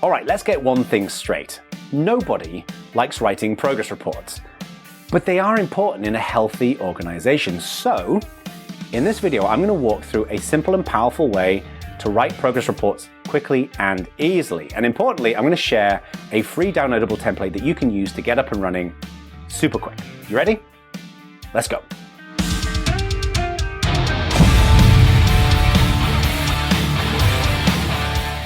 All right, let's get one thing straight. Nobody likes writing progress reports, but they are important in a healthy organization. So, in this video, I'm going to walk through a simple and powerful way to write progress reports quickly and easily. And importantly, I'm going to share a free downloadable template that you can use to get up and running super quick. You ready? Let's go.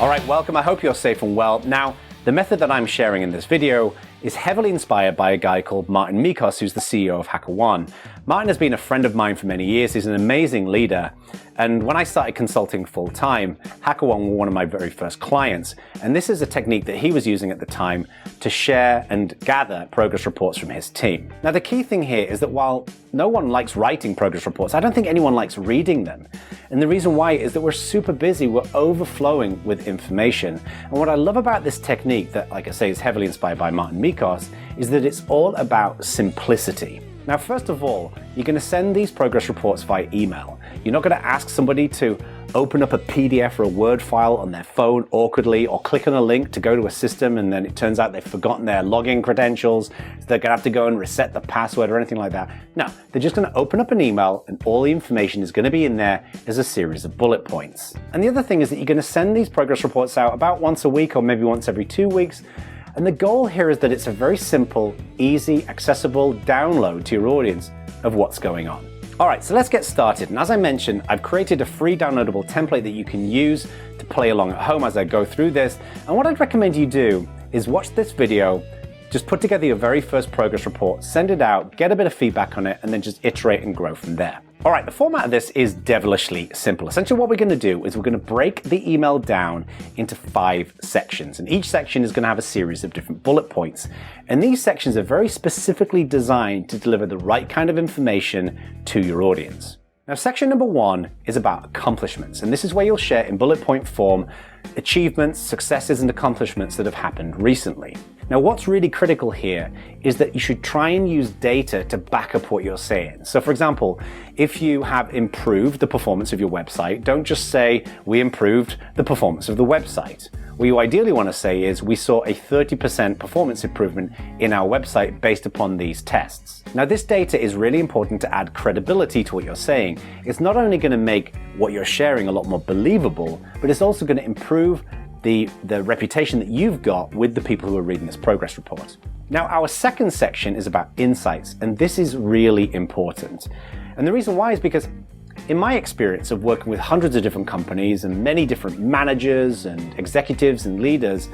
All right, welcome. I hope you're safe and well. Now, the method that I'm sharing in this video is heavily inspired by a guy called Martin Mikos, who's the CEO of HackerOne. Martin has been a friend of mine for many years. He's an amazing leader. And when I started consulting full time, HackerOne were one of my very first clients. And this is a technique that he was using at the time to share and gather progress reports from his team. Now, the key thing here is that while no one likes writing progress reports, I don't think anyone likes reading them. And the reason why is that we're super busy, we're overflowing with information. And what I love about this technique that, like I say, is heavily inspired by Martin Mikos, is that it's all about simplicity. Now, first of all, you're going to send these progress reports via email. You're not going to ask somebody to open up a PDF or a Word file on their phone awkwardly, or click on a link to go to a system and then it turns out they've forgotten their login credentials, so they're going to have to go and reset the password or anything like that. No, they're just going to open up an email and all the information is going to be in there as a series of bullet points. And the other thing is that you're going to send these progress reports out about once a week or maybe once every 2 weeks. And the goal here is that it's a very simple, easy, accessible download to your audience of what's going on. All right, so let's get started. And as I mentioned, I've created a free downloadable template that you can use to play along at home as I go through this. And what I'd recommend you do is watch this video, just put together your very first progress report, send it out, get a bit of feedback on it, and then just iterate and grow from there. All right, the format of this is devilishly simple. Essentially what we're going to do is we're going to break the email down into 5 sections, and each section is going to have a series of different bullet points. And these sections are very specifically designed to deliver the right kind of information to your audience. Now, section number 1 is about accomplishments, and this is where you'll share in bullet point form achievements, successes, and accomplishments that have happened recently. Now, what's really critical here is that you should try and use data to back up what you're saying. So, for example, if you have improved the performance of your website, don't just say, we improved the performance of the website. What you ideally want to say is, we saw a 30% performance improvement in our website based upon these tests. Now, this data is really important to add credibility to what you're saying. It's not only going to make what you're sharing a lot more believable, but it's also going to improve the reputation that you've got with the people who are reading this progress report. Now, our second section is about insights, and this is really important. And the reason why is because in my experience of working with hundreds of different companies and many different managers and executives and leaders,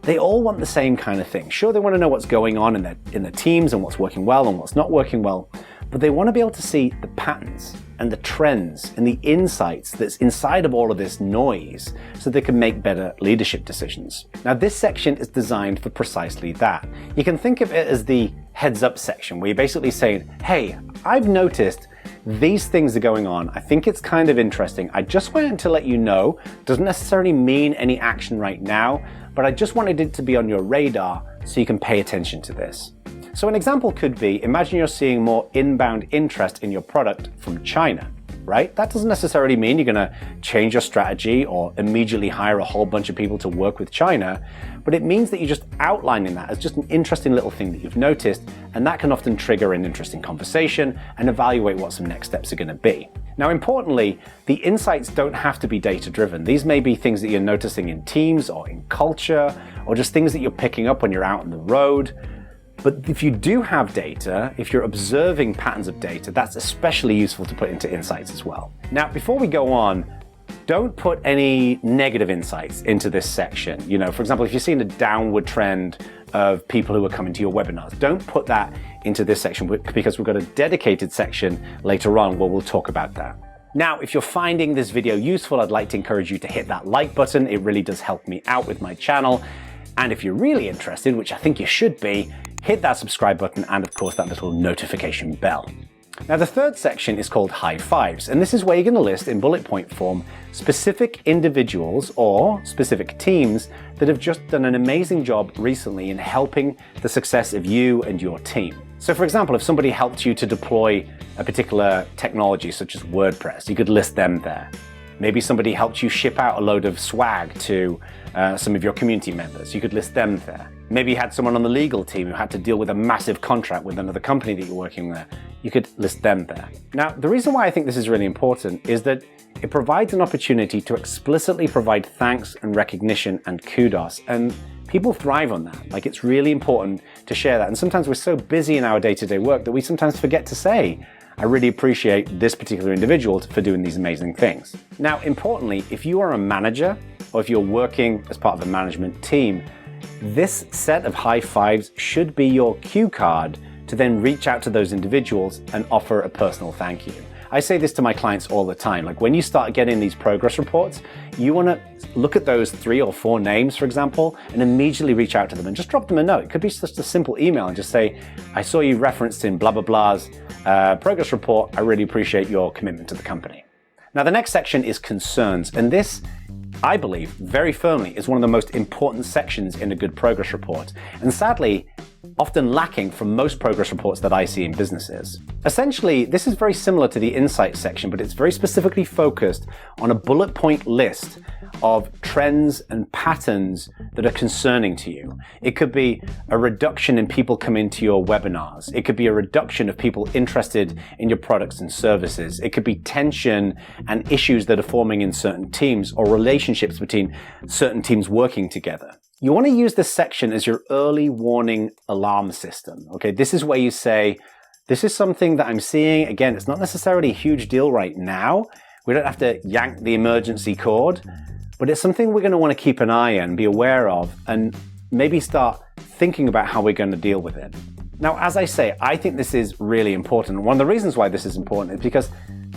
they all want the same kind of thing. Sure, they want to know what's going on in their teams and what's working well and what's not working well, but they want to be able to see the patterns and the trends and the insights that's inside of all of this noise so they can make better leadership decisions. Now, this section is designed for precisely that. You can think of it as the heads up section, where you're basically saying, hey, I've noticed these things are going on. I think it's kind of interesting. I just wanted to let you know. Doesn't necessarily mean any action right now, but I just wanted it to be on your radar so you can pay attention to this. So an example could be, imagine you're seeing more inbound interest in your product from China, right? That doesn't necessarily mean you're going to change your strategy or immediately hire a whole bunch of people to work with China, but it means that you're just outlining that as just an interesting little thing that you've noticed, and that can often trigger an interesting conversation and evaluate what some next steps are going to be. Now, importantly, the insights don't have to be data-driven. These may be things that you're noticing in teams or in culture, or just things that you're picking up when you're out on the road. But if you do have data, if you're observing patterns of data, that's especially useful to put into insights as well. Now, before we go on, don't put any negative insights into this section. You know, for example, if you're seeing a downward trend of people who are coming to your webinars, don't put that into this section, because we've got a dedicated section later on where we'll talk about that. Now, if you're finding this video useful, I'd like to encourage you to hit that like button. It really does help me out with my channel. And if you're really interested, which I think you should be, hit that subscribe button and, of course, that little notification bell. Now, the third section is called Highfives, and this is where you're going to list in bullet point form specific individuals or specific teams that have just done an amazing job recently in helping the success of you and your team. So, for example, if somebody helped you to deploy a particular technology such as WordPress, you could list them there. Maybe somebody helped you ship out a load of swag to some of your community members. You could list them there. Maybe you had someone on the legal team who had to deal with a massive contract with another company that you're working with. You could list them there. Now, the reason why I think this is really important is that it provides an opportunity to explicitly provide thanks and recognition and kudos. And people thrive on that. Like, it's really important to share that. And sometimes we're so busy in our day-to-day work that we sometimes forget to say, I really appreciate this particular individual for doing these amazing things. Now, importantly, if you are a manager or if you're working as part of a management team, this set of high fives should be your cue card to then reach out to those individuals and offer a personal thank you. I say this to my clients all the time. Like, when you start getting these progress reports, you want to look at those 3 or 4 names, for example, and immediately reach out to them and just drop them a note. It could be just a simple email and just say, I saw you referenced in blah, blah, blah's progress report. I really appreciate your commitment to the company. Now, the next section is concerns. And this, I believe, very firmly is one of the most important sections in a good progress report. And sadly, often lacking from most progress reports that I see in businesses. Essentially, this is very similar to the insights section, but it's very specifically focused on a bullet point list of trends and patterns that are concerning to you. It could be a reduction in people coming to your webinars. It could be a reduction of people interested in your products and services. It could be tension and issues that are forming in certain teams or relationships between certain teams working together. You want to use this section as your early warning alarm system. Okay, this is where you say, this is something that I'm seeing. Again, it's not necessarily a huge deal right now. We don't have to yank the emergency cord, but it's something we're going to want to keep an eye on, be aware of, and maybe start thinking about how we're going to deal with it. Now, as I say, I think this is really important. One of the reasons why this is important is because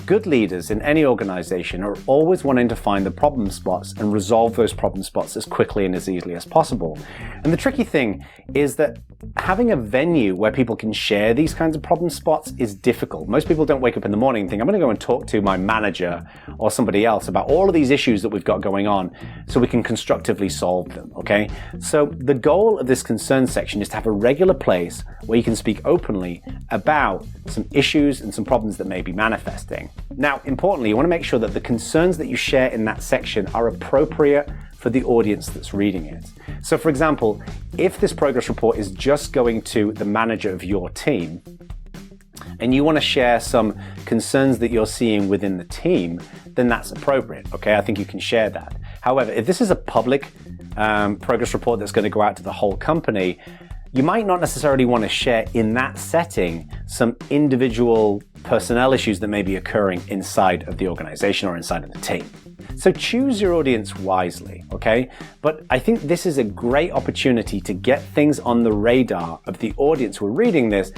good leaders in any organization are always wanting to find the problem spots and resolve those problem spots as quickly and as easily as possible. And the tricky thing is that having a venue where people can share these kinds of problem spots is difficult. Most people don't wake up in the morning and think, I'm going to go and talk to my manager or somebody else about all of these issues that we've got going on so we can constructively solve them, okay? So the goal of this concern section is to have a regular place where you can speak openly about some issues and some problems that may be manifesting. Now, importantly, you want to make sure that the concerns that you share in that section are appropriate for the audience that's reading it. So, for example, if this progress report is just going to the manager of your team, and you want to share some concerns that you're seeing within the team, then that's appropriate, okay? I think you can share that. However, if this is a public progress report that's going to go out to the whole company, you might not necessarily want to share in that setting some individual personnel issues that may be occurring inside of the organization or inside of the team. So choose your audience wisely, okay? But I think this is a great opportunity to get things on the radar of the audience who are reading this,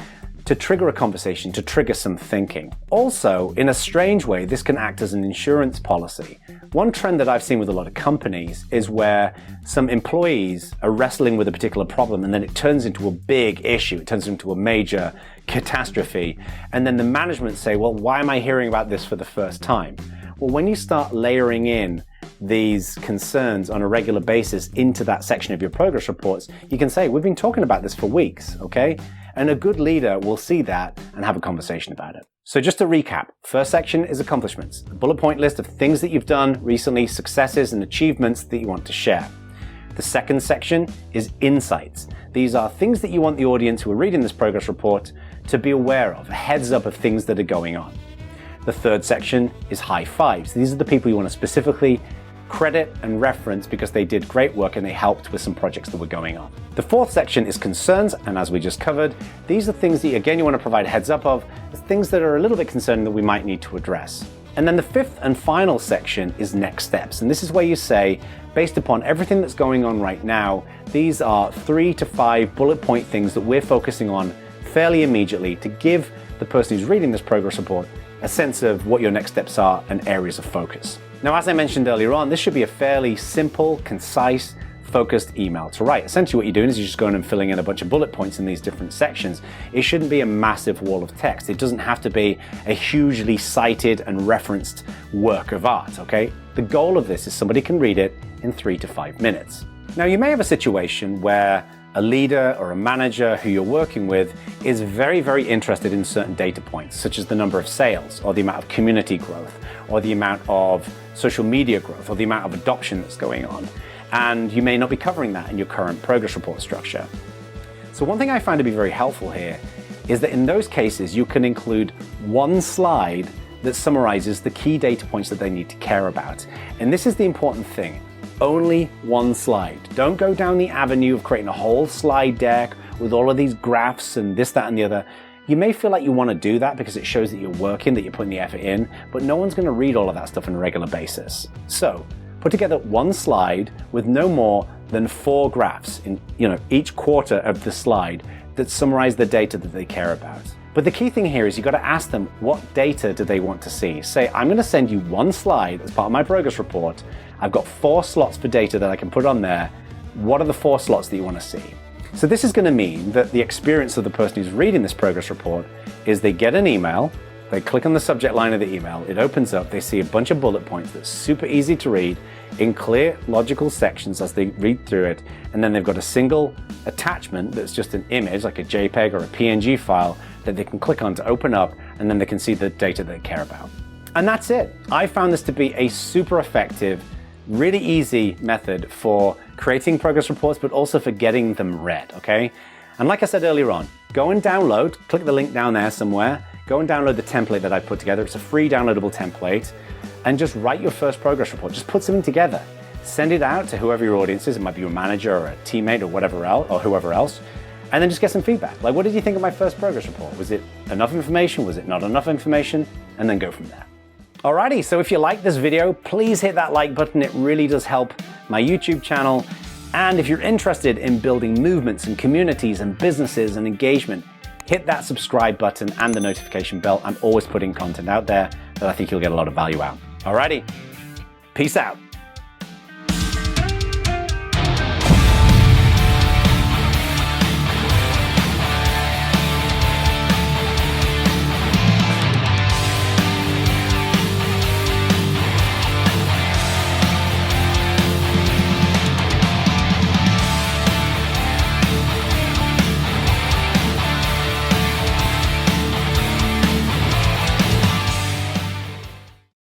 to trigger a conversation, to trigger some thinking. Also, in a strange way, this can act as an insurance policy. One trend that I've seen with a lot of companies is where some employees are wrestling with a particular problem and then it turns into a big issue, it turns into a major catastrophe, and then the management say, well, why am I hearing about this for the first time? Well, when you start layering in these concerns on a regular basis into that section of your progress reports, you can say, we've been talking about this for weeks, okay? And a good leader will see that and have a conversation about it. So just to recap, first section is accomplishments, a bullet point list of things that you've done recently, successes and achievements that you want to share. The second section is insights. These are things that you want the audience who are reading this progress report to be aware of, a heads up of things that are going on. The third section is high fives. These are the people you want to specifically credit and reference because they did great work and they helped with some projects that were going on. The fourth section is concerns, and as we just covered, these are things that, again, you want to provide a heads up of, things that are a little bit concerning that we might need to address. And then the fifth and final section is next steps. And this is where you say, based upon everything that's going on right now, these are 3 to 5 bullet point things that we're focusing on fairly immediately to give the person who's reading this progress report a sense of what your next steps are and areas of focus. Now, as I mentioned earlier on, this should be a fairly simple, concise, focused email to write. Essentially what you're doing is you're just going and filling in a bunch of bullet points in these different sections. It shouldn't be a massive wall of text. It doesn't have to be a hugely cited and referenced work of art, okay? The goal of this is somebody can read it in 3 to 5 minutes. Now, you may have a situation where a leader or a manager who you're working with is very, very interested in certain data points, such as the number of sales, or the amount of community growth, or the amount of social media growth, or the amount of adoption that's going on. And you may not be covering that in your current progress report structure. So one thing I find to be very helpful here is that in those cases, you can include one slide that summarizes the key data points that they need to care about. And this is the important thing. Only one slide. Don't go down the avenue of creating a whole slide deck with all of these graphs and this, that, and the other. You may feel like you want to do that because it shows that you're working, that you're putting the effort in, but no one's going to read all of that stuff on a regular basis. So put together one slide with no more than 4 graphs in each quarter of the slide that summarize the data that they care about. But the key thing here is you've got to ask them, what data do they want to see? Say, I'm going to send you one slide as part of my progress report. I've got 4 slots for data that I can put on there. What are the 4 slots that you want to see? So this is going to mean that the experience of the person who's reading this progress report is they get an email, they click on the subject line of the email, it opens up, they see a bunch of bullet points that's super easy to read in clear, logical sections as they read through it, and then they've got a single attachment that's just an image, like a JPEG or a PNG file, that they can click on to open up, and then they can see the data they care about. And that's it. I found this to be a super effective, really easy method for creating progress reports, but also for getting them read, okay? And like I said earlier on, go and download, click the link down there somewhere, go and download the template that I put together. It's a free downloadable template, and just write your first progress report. Just put something together. Send it out to whoever your audience is. It might be your manager or a teammate or whatever else, or whoever else, and then just get some feedback. Like, what did you think of my first progress report? Was it enough information? Was it not enough information? And then go from there. Alrighty, so if you like this video, please hit that like button. It really does help my YouTube channel. And if you're interested in building movements and communities and businesses and engagement, hit that subscribe button and the notification bell. I'm always putting content out there that I think you'll get a lot of value out. Alrighty, peace out.